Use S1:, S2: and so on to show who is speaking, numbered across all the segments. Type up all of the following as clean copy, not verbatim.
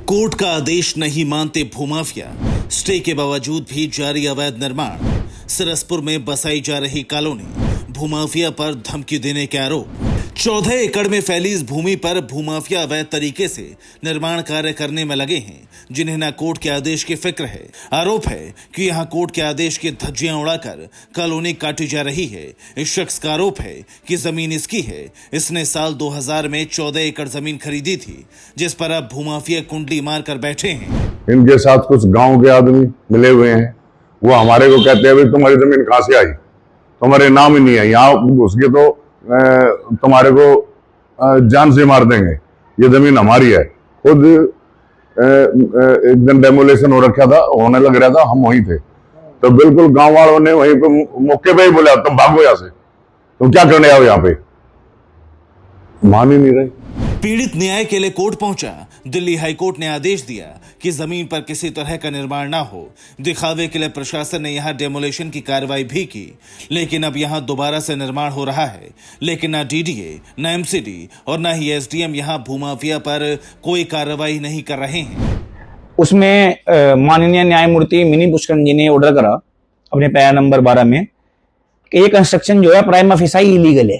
S1: Court का आदेश नहीं मानते भूमाफिया, स्टे के बावजूद भी जारी अवैध निर्माण। सरसपुर में बसाई जा रही कॉलोनी, भूमाफिया पर धमकी देने के आरोप। 14 एकड़ में फैली इस भूमि पर भूमाफिया अवैध तरीके से निर्माण कार्य करने में लगे हैं, जिन्हें न कोर्ट के आदेश की फिक्र है। आरोप है कि यहां कोर्ट के आदेश की धज्जियां उड़ाकर कॉलोनी काटी जा रही है। इस शख्स का आरोप है कि जमीन इसकी है। इसने साल 2000 में 14 एकड़ जमीन खरीदी थी, जिस पर अब भूमाफिया कुंडली मार कर बैठे हैं।
S2: इनके साथ कुछ गांव के आदमी मिले हुए हैं, वो हमारे को कहते हैं, भाई तुम्हारी जमीन कहां से आई, तुम्हारे नाम ही नहीं है, यहाँ घुस के तो तुम्हारे को जान से मार देंगे, ये जमीन हमारी है। खुद एक दिन डेमोलेशन हो रखा था, होने लग रहा था, हम वहीं थे, तो बिल्कुल गांव वालों ने वहीं पे मौके पे ही बोला तुम भागो यहाँ से, तुम क्या करने आओ यहाँ पे, मान ही नहीं रहे।
S1: पीड़ित न्याय के लिए कोर्ट पहुंचा। दिल्ली हाई कोर्ट ने आदेश दिया कि जमीन पर किसी तरह का निर्माण ना हो। दिखावे के लिए प्रशासन ने यहां डेमोलेशन की कार्रवाई भी की, लेकिन अब यहां दोबारा से निर्माण हो रहा है। लेकिन ना डीडीए, ना एमसीडी और ना ही एसडीएम यहां भूमाफिया पर कोई कार्रवाई नहीं कर रहे हैं।
S3: उसमें माननीय न्यायमूर्ति मिनी पुष्कर जी ने ऑर्डर करा अपने पैरा नंबर 12 में कि ये कंस्ट्रक्शन जो है प्राइमा फेसाई इलीगल है,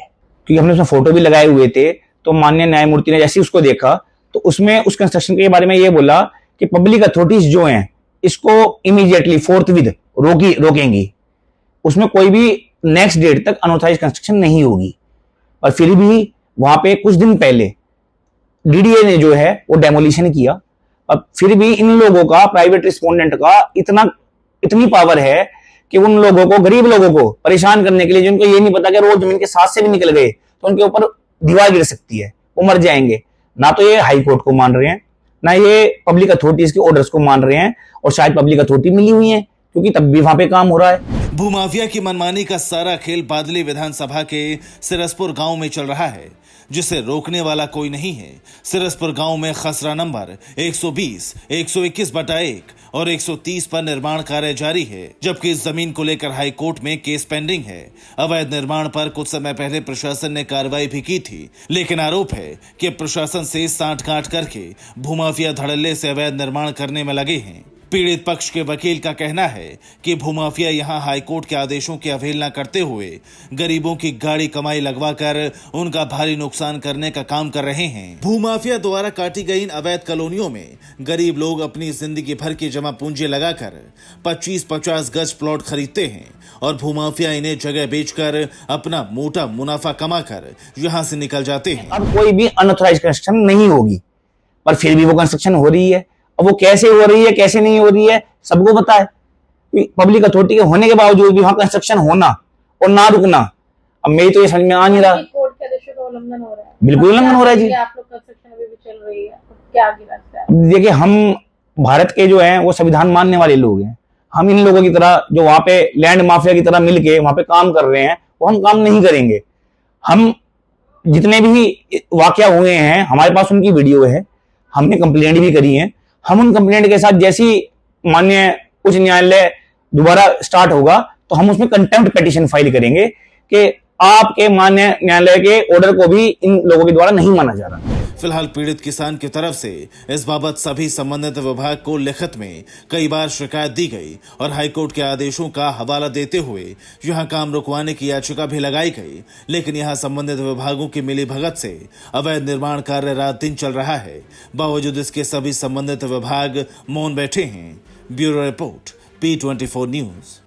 S3: क्योंकि हमने उसमें फोटो भी लगाए हुए थे। तो माननीय न्यायमूर्ति ने जैसे उसको देखा तो उसमें उस कंस्ट्रक्शन के बारे में ये बोला कि पब्लिक अथॉरिटीज जो हैं इसको इमीडिएटली फोर्थविद रोकेंगी, उसमें कोई भी नेक्स्ट डेट तक अनऑथराइज कंस्ट्रक्शन नहीं होगी। और फिर भी वहां पे कुछ दिन पहले डीडीए ने जो है वो डेमोलिशन किया। अब फिर भी इन लोगों का, प्राइवेट रिस्पोंडेंट का इतनी पावर है कि उन लोगों को, गरीब लोगों को परेशान करने के लिए, जिनको ये नहीं पता कि रोज जमीन के साथ से भी निकल गए तो उनके ऊपर दीवार गिर सकती है, वो मर जाएंगे। ना तो ये हाई कोर्ट को मान रहे हैं, ना ये पब्लिक अथॉरिटीज के ऑर्डर्स को मान रहे हैं, और शायद पब्लिक अथॉरिटी मिली हुई है क्योंकि तब भी वहां पे काम हो रहा है।
S1: भूमाफिया की मनमानी का सारा खेल बादली विधानसभा के सिरसपुर गांव में चल रहा है, जिसे रोकने वाला कोई नहीं है। सिरसपुर गांव में खसरा नंबर 120, 121/1 और 130 पर निर्माण कार्य जारी है, जबकि इस जमीन को लेकर हाई कोर्ट में केस पेंडिंग है। अवैध निर्माण पर कुछ समय पहले प्रशासन ने कार्रवाई भी की थी, लेकिन आरोप है कि प्रशासन से सांठ-गांठ करके भूमाफिया धड़ल्ले से अवैध निर्माण करने में लगे हैं। पीड़ित पक्ष के वकील का कहना है कि भूमाफिया यहां हाईकोर्ट के आदेशों की अवहेलना करते हुए गरीबों की गाड़ी कमाई लगवाकर उनका भारी नुकसान करने का काम कर रहे हैं। भूमाफिया द्वारा काटी गई इन अवैध कॉलोनियों में गरीब लोग अपनी जिंदगी भर की जमा पूंजी लगाकर 25-50 गज प्लॉट खरीदते हैं और भूमाफिया इन्हें जगह बेचकर अपना मोटा मुनाफा कमाकर यहां से निकल जाते हैं।
S3: अब कोई भी अनऑथराइज कंस्ट्रक्शन नहीं होगी, पर फिर भी वो कंस्ट्रक्शन हो रही है। अब वो कैसे हो रही है, कैसे नहीं हो रही है, सबको पता है। पब्लिक अथॉरिटी के होने के बावजूद भी वहां कंस्ट्रक्शन होना और ना रुकना, अब मेरी तो ये समझ में आ नहीं रहा।
S4: कोर्ट के आदेशों का उल्लंघन हो रहा है,
S3: बिल्कुल उल्लंघन हो रहा है जी।
S4: आप लोग कंस्ट्रक्शन अभी भी चल रही है, क्या आगे रास्ता है?
S3: देखिए, हम भारत के जो हैं वो संविधान मानने वाले लोग हैं। हम इन लोगों की तरह जो वहां पे लैंड माफिया की तरह मिलके वहां पे काम कर रहे हैं, वो हम काम नहीं करेंगे। हम जितने भी वाकया हुए हैं, हमारे पास उनकी वीडियो है, हमने कंप्लेंट भी करी है। हम उन कंप्लेंट के साथ जैसी माननीय उच्च न्यायालय दोबारा स्टार्ट होगा तो हम उसमें कंटेम्प्ट पिटीशन फाइल करेंगे कि आपके माननीय न्यायालय के ऑर्डर को भी इन लोगों के द्वारा नहीं माना जा रहा।
S1: फिलहाल पीड़ित किसान की तरफ से इस बाबत सभी संबंधित विभाग को लिखित में कई बार शिकायत दी गई और हाईकोर्ट के आदेशों का हवाला देते हुए यहां काम रुकवाने की याचिका भी लगाई गई, लेकिन यहां संबंधित विभागों की मिलीभगत से अवैध निर्माण कार्य रात दिन चल रहा है। बावजूद इसके सभी संबंधित विभाग मौन बैठे हैं। Bureau report, P24 news.